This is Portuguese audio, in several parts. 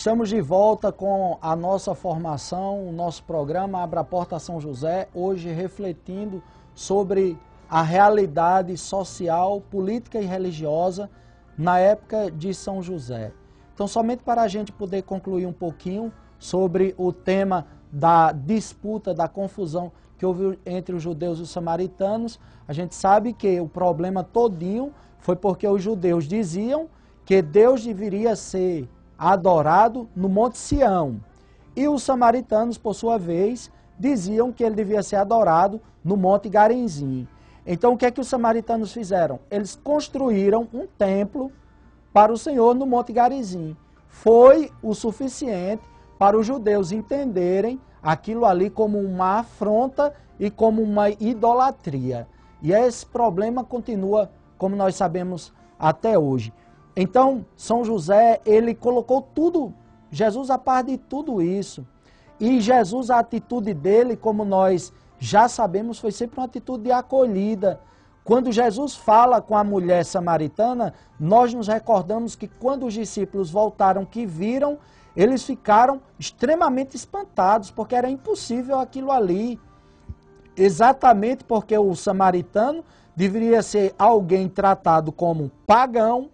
Estamos de volta com a nossa formação, o nosso programa Abra a Porta São José, hoje refletindo sobre a realidade social, política e religiosa na época de São José. Então, somente para a gente poder concluir um pouquinho sobre o tema da disputa, da confusão que houve entre os judeus e os samaritanos, a gente sabe que o problema todinho foi porque os judeus diziam que Deus deveria ser adorado no Monte Sião. E os samaritanos, por sua vez, diziam que ele devia ser adorado no Monte Garizim. Então, o que é que os samaritanos fizeram? Eles construíram um templo para o Senhor no Monte Garizim. Foi o suficiente para os judeus entenderem aquilo ali como uma afronta e como uma idolatria. E esse problema continua, como nós sabemos, até hoje. Então, São José, ele colocou tudo, Jesus a par de tudo isso. E Jesus, a atitude dele, como nós já sabemos, foi sempre uma atitude de acolhida. Quando Jesus fala com a mulher samaritana, nós nos recordamos que quando os discípulos voltaram, que viram, eles ficaram extremamente espantados, porque era impossível aquilo ali. Exatamente porque o samaritano deveria ser alguém tratado como pagão,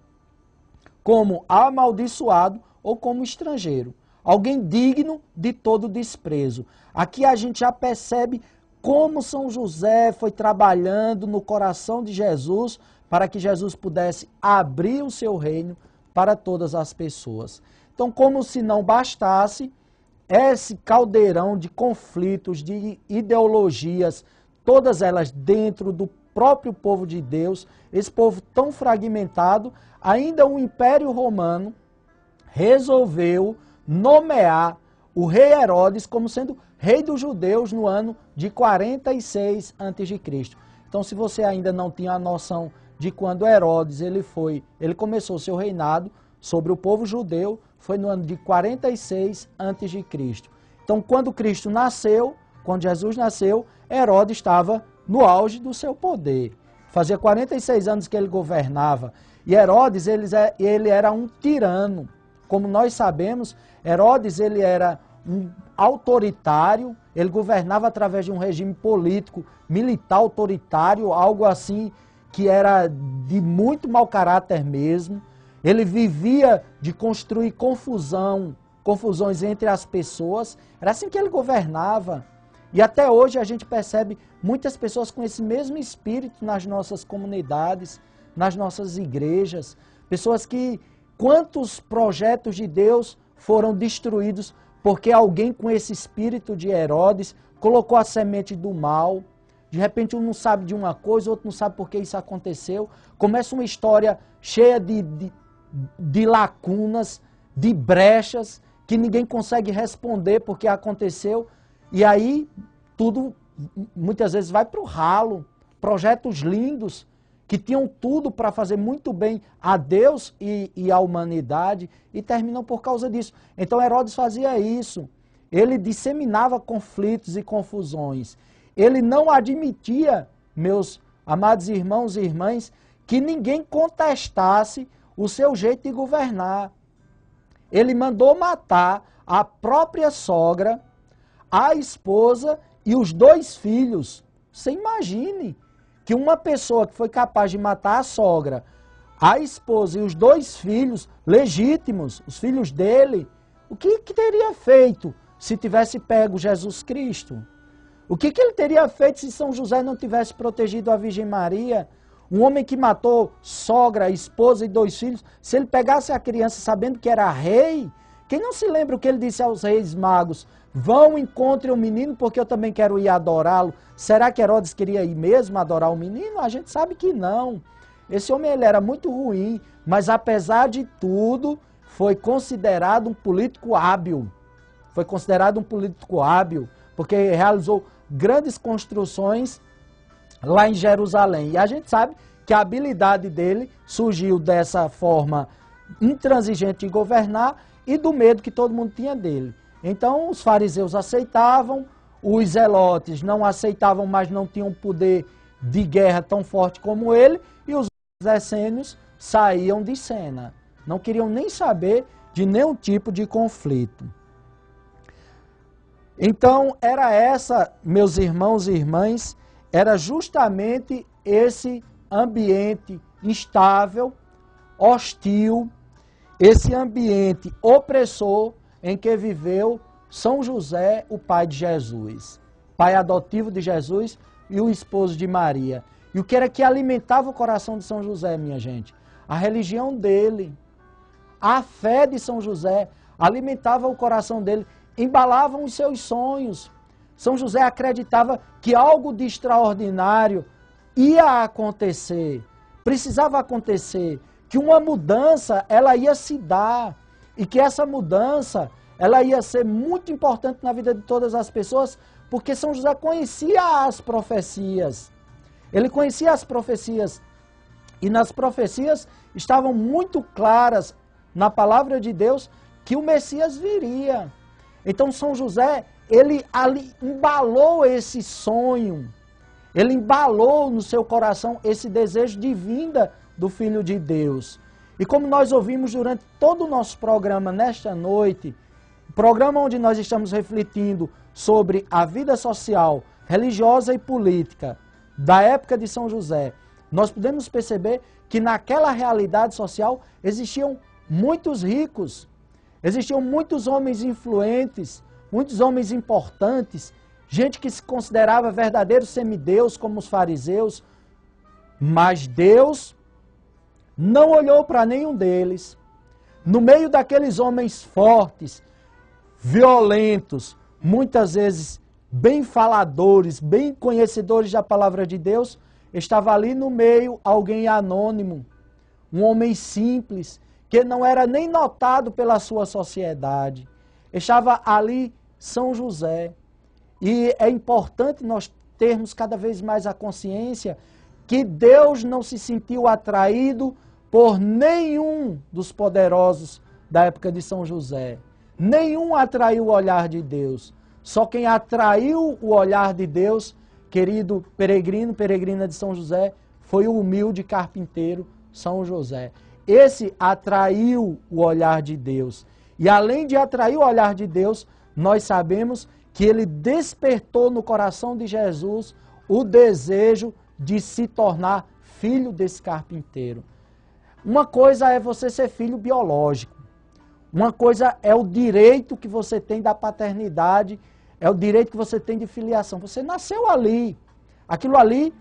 como amaldiçoado ou como estrangeiro. Alguém digno de todo desprezo. Aqui a gente já percebe como São José foi trabalhando no coração de Jesus para que Jesus pudesse abrir o seu reino para todas as pessoas. Então, como se não bastasse, esse caldeirão de conflitos, de ideologias, todas elas dentro do próprio povo de Deus, esse povo tão fragmentado, ainda o Império Romano resolveu nomear o rei Herodes como sendo rei dos judeus no ano de 46 a.C. Então, se você ainda não tinha a noção de quando Herodes ele começou seu reinado sobre o povo judeu, foi no ano de 46 a.C. Então, quando Cristo nasceu, quando Jesus nasceu, Herodes estava no auge do seu poder. Fazia 46 anos que ele governava. E Herodes, ele era um tirano. Como nós sabemos, Herodes ele era um autoritário, ele governava através de um regime político, militar autoritário, algo assim que era de muito mau caráter mesmo. Ele vivia de construir confusões entre as pessoas. Era assim que ele governava. E até hoje a gente percebe muitas pessoas com esse mesmo espírito nas nossas comunidades, nas nossas igrejas. Pessoas que, quantos projetos de Deus foram destruídos porque alguém com esse espírito de Herodes colocou a semente do mal. De repente um não sabe de uma coisa, outro não sabe por que isso aconteceu. Começa uma história cheia de lacunas, de brechas, que ninguém consegue responder porque aconteceu. E aí tudo muitas vezes vai para o ralo. Projetos lindos que tinham tudo para fazer muito bem a Deus e à humanidade e terminam por causa disso. Então Herodes fazia isso. Ele disseminava conflitos e confusões. Ele não admitia, meus amados irmãos e irmãs, que ninguém contestasse o seu jeito de governar. Ele mandou matar a própria sogra, a esposa e os 2 filhos. Você imagine que uma pessoa que foi capaz de matar a sogra, a esposa e os 2 filhos legítimos, os filhos dele, o que teria feito se tivesse pego Jesus Cristo? O que ele teria feito se São José não tivesse protegido a Virgem Maria? Um homem que matou sogra, esposa e 2 filhos, se ele pegasse a criança sabendo que era rei, quem não se lembra o que ele disse aos reis magos? Vão, encontrem o menino porque eu também quero ir adorá-lo. Será que Herodes queria ir mesmo adorar o menino? A gente sabe que não. Esse homem ele era muito ruim, mas apesar de tudo, foi considerado um político hábil. Foi considerado um político hábil, porque realizou grandes construções lá em Jerusalém. E a gente sabe que a habilidade dele surgiu dessa forma intransigente de governar e do medo que todo mundo tinha dele. Então os fariseus aceitavam, os zelotes não aceitavam, mas não tinham poder de guerra tão forte como ele, e os essênios saíam de cena. Não queriam nem saber de nenhum tipo de conflito. Então, era essa, meus irmãos e irmãs, era justamente esse ambiente instável, hostil, esse ambiente opressor em que viveu São José, o pai de Jesus, pai adotivo de Jesus e o esposo de Maria. E o que era que alimentava o coração de São José, minha gente? A religião dele, a fé de São José alimentava o coração dele, embalavam os seus sonhos. São José acreditava que algo de extraordinário ia acontecer, precisava acontecer, que uma mudança ela ia se dar e que essa mudança ela ia ser muito importante na vida de todas as pessoas, porque São José conhecia as profecias. Ele conhecia as profecias e nas profecias estavam muito claras na palavra de Deus que o Messias viria. Então São José, ele ali embalou esse sonho, ele embalou no seu coração esse desejo de vinda do Filho de Deus. E como nós ouvimos durante todo o nosso programa nesta noite, programa onde nós estamos refletindo sobre a vida social, religiosa e política da época de São José, nós podemos perceber que naquela realidade social existiam muitos ricos, existiam muitos homens influentes, muitos homens importantes, gente que se considerava verdadeiros semideus como os fariseus, mas Deus não olhou para nenhum deles. No meio daqueles homens fortes, violentos, muitas vezes bem faladores, bem conhecedores da palavra de Deus, estava ali no meio alguém anônimo, um homem simples, que não era nem notado pela sua sociedade. Estava ali São José. E é importante nós termos cada vez mais a consciência que Deus não se sentiu atraído por nenhum dos poderosos da época de São José. Nenhum atraiu o olhar de Deus. Só quem atraiu o olhar de Deus, querido peregrino, peregrina de São José, foi o humilde carpinteiro São José. Esse atraiu o olhar de Deus. E além de atrair o olhar de Deus, nós sabemos que ele despertou no coração de Jesus o desejo de se tornar filho desse carpinteiro. Uma coisa é você ser filho biológico. Uma coisa é o direito que você tem da paternidade, é o direito que você tem de filiação. Você nasceu ali. Aquilo ali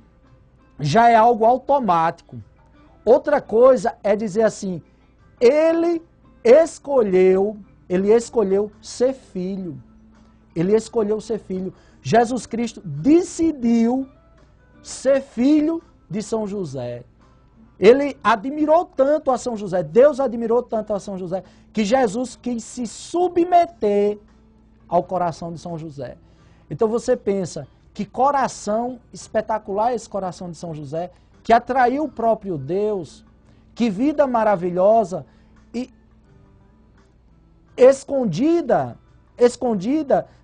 já é algo automático. Outra coisa é dizer assim, ele escolheu ser filho. Ele escolheu ser filho. Jesus Cristo decidiu ser filho de São José. Ele admirou tanto a São José, Deus admirou tanto a São José, que Jesus quis se submeter ao coração de São José. Então você pensa, que coração espetacular esse coração de São José, que atraiu o próprio Deus, que vida maravilhosa e escondida,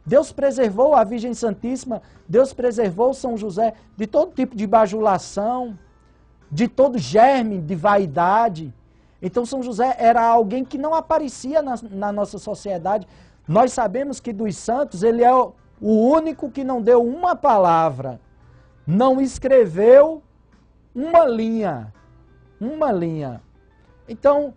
Deus preservou a Virgem Santíssima, Deus preservou São José de todo tipo de bajulação, de todo germe de vaidade. Então São José era alguém que não aparecia na nossa sociedade. Nós sabemos que dos santos ele é o único que não deu uma palavra, não escreveu uma linha. Então,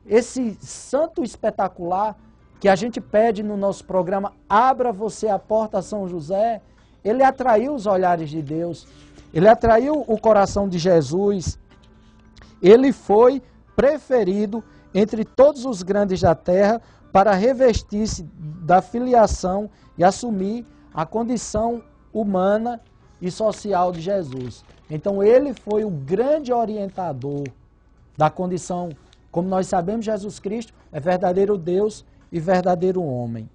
esse santo espetacular que a gente pede no nosso programa, abra você a porta a São José, ele atraiu os olhares de Deus, ele atraiu o coração de Jesus, ele foi preferido entre todos os grandes da terra para revestir-se da filiação e assumir a condição humana e social de Jesus. Então ele foi o grande orientador da condição, como nós sabemos, Jesus Cristo é verdadeiro Deus e verdadeiro homem.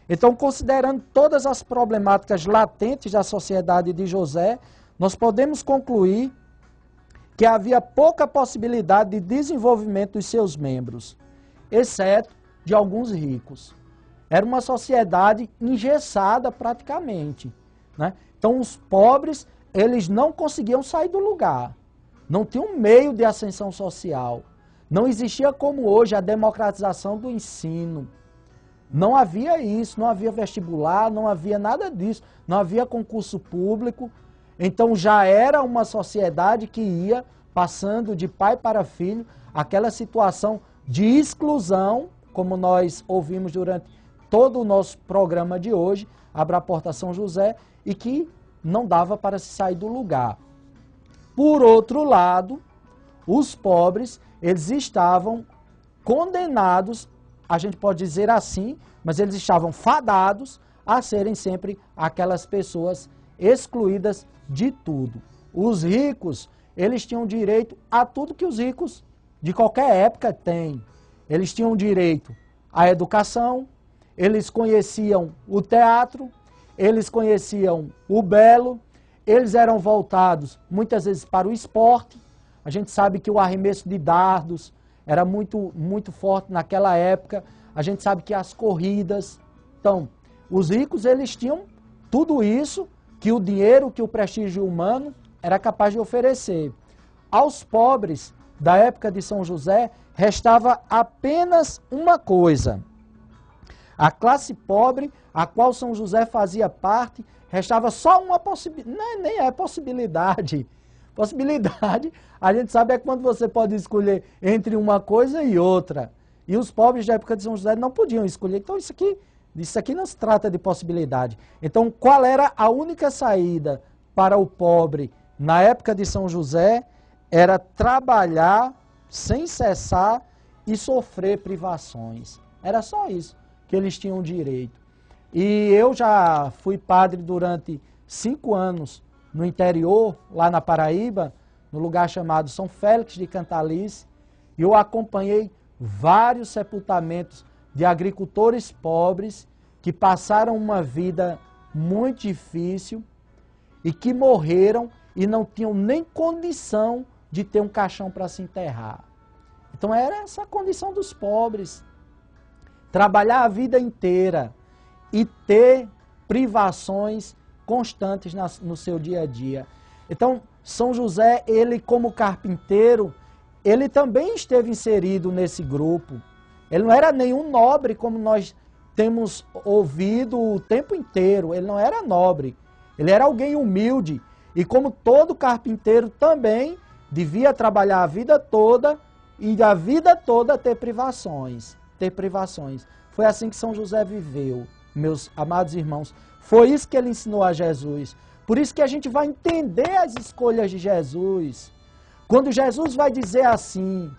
Então, considerando todas as problemáticas latentes da sociedade de José, nós podemos concluir que havia pouca possibilidade de desenvolvimento dos seus membros, exceto de alguns ricos. Era uma sociedade engessada praticamente, né? Então, os pobres, eles não conseguiam sair do lugar, não tinham meio de ascensão social, Não existia como hoje a democratização do ensino. Não havia isso, não havia vestibular, não havia nada disso, não havia concurso público. Então já era uma sociedade que ia passando de pai para filho, aquela situação de exclusão, como nós ouvimos durante todo o nosso programa de hoje, Abra a Porta São José, e que não dava para se sair do lugar. Por outro lado, os pobres, eles estavam condenados, a gente pode dizer assim, mas eles estavam fadados a serem sempre aquelas pessoas excluídas de tudo. Os ricos, eles tinham direito a tudo que os ricos de qualquer época têm. Eles tinham direito à educação, eles conheciam o teatro, eles conheciam o belo, eles eram voltados muitas vezes para o esporte. A gente sabe que o arremesso de dardos era muito forte naquela época. A gente sabe que as corridas. Então, os ricos, eles tinham tudo isso que o dinheiro, que o prestígio humano era capaz de oferecer. Aos pobres da época de São José, restava apenas uma coisa. A classe pobre, a qual São José fazia parte, restava só uma possibilidade, nem é possibilidade. Possibilidade, a gente sabe, é quando você pode escolher entre uma coisa e outra. E os pobres da época de São José não podiam escolher. Então isso aqui não se trata de possibilidade. Então qual era a única saída para o pobre na época de São José? Era trabalhar sem cessar e sofrer privações. Era só isso que eles tinham direito. E eu já fui padre durante 5 anos no interior, lá na Paraíba, no lugar chamado São Félix de Cantalice, e eu acompanhei vários sepultamentos de agricultores pobres que passaram uma vida muito difícil e que morreram e não tinham nem condição de ter um caixão para se enterrar. Então era essa a condição dos pobres. Trabalhar a vida inteira e ter privações constantes no seu dia a dia. Então, São José, ele como carpinteiro, ele também esteve inserido nesse grupo. Ele não era nenhum nobre, como nós temos ouvido o tempo inteiro. Ele não era nobre. Ele era alguém humilde. E como todo carpinteiro também devia trabalhar a vida toda e a vida toda ter privações. Foi assim que São José viveu, meus amados irmãos. Foi isso que ele ensinou a Jesus. Por isso que a gente vai entender as escolhas de Jesus. Quando Jesus vai dizer assim,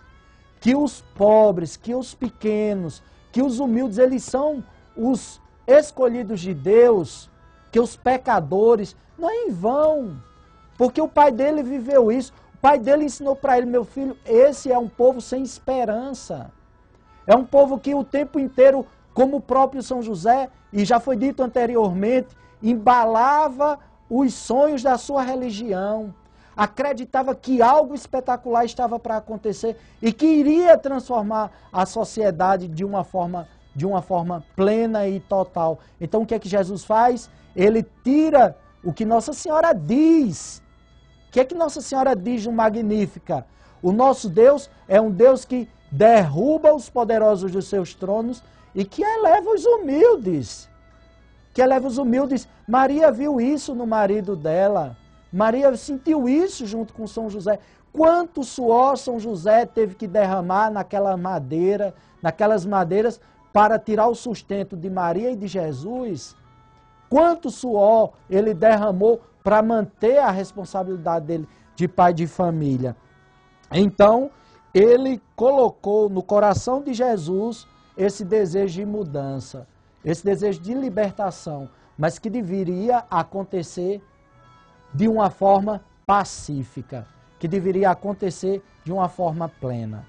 que os pobres, que os pequenos, que os humildes, eles são os escolhidos de Deus, que os pecadores, não é em vão. Porque o pai dele viveu isso. O pai dele ensinou para ele, meu filho, esse é um povo sem esperança. É um povo que o tempo inteiro, como o próprio São José, e já foi dito anteriormente, embalava os sonhos da sua religião, acreditava que algo espetacular estava para acontecer e que iria transformar a sociedade de uma forma plena e total. Então o que é que Jesus faz? Ele tira o que Nossa Senhora diz. O que é que Nossa Senhora diz no Magnífica? O nosso Deus é um Deus que derruba os poderosos dos seus tronos e que eleva os humildes. Maria viu isso no marido dela. Maria sentiu isso junto com São José. Quanto suor São José teve que derramar naquelas madeiras para tirar o sustento de Maria e de Jesus. Quanto suor ele derramou para manter a responsabilidade dele de pai de família. Então, ele colocou no coração de Jesus esse desejo de mudança, esse desejo de libertação, mas que deveria acontecer de uma forma pacífica, que deveria acontecer de uma forma plena.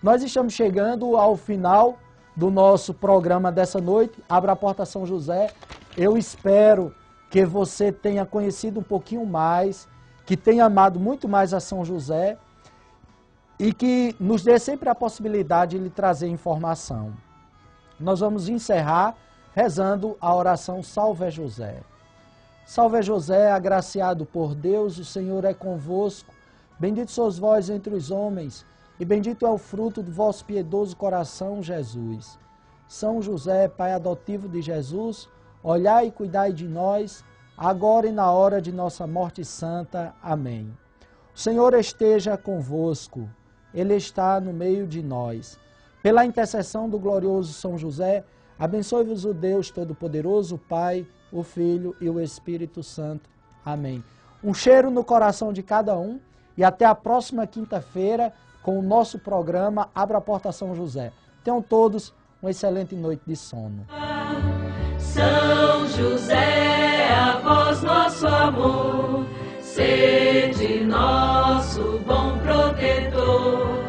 Nós estamos chegando ao final do nosso programa dessa noite, Abra a Porta São José. Eu espero que você tenha conhecido um pouquinho mais, que tenha amado muito mais a São José e que nos dê sempre a possibilidade de lhe trazer informação. Nós vamos encerrar rezando a oração Salve José. Salve José, agraciado por Deus, o Senhor é convosco. Bendito sois vós entre os homens, e bendito é o fruto do vosso piedoso coração, Jesus. São José, Pai adotivo de Jesus, olhai e cuidai de nós, agora e na hora de nossa morte santa. Amém. O Senhor esteja convosco, Ele está no meio de nós. Pela intercessão do glorioso São José, abençoe-vos o Deus Todo-Poderoso, o Pai, o Filho e o Espírito Santo. Amém. Um cheiro no coração de cada um e até a próxima quinta-feira com o nosso programa Abra a Porta São José. Tenham todos uma excelente noite de sono. São José, a vós nosso amor, sede nosso bom protetor.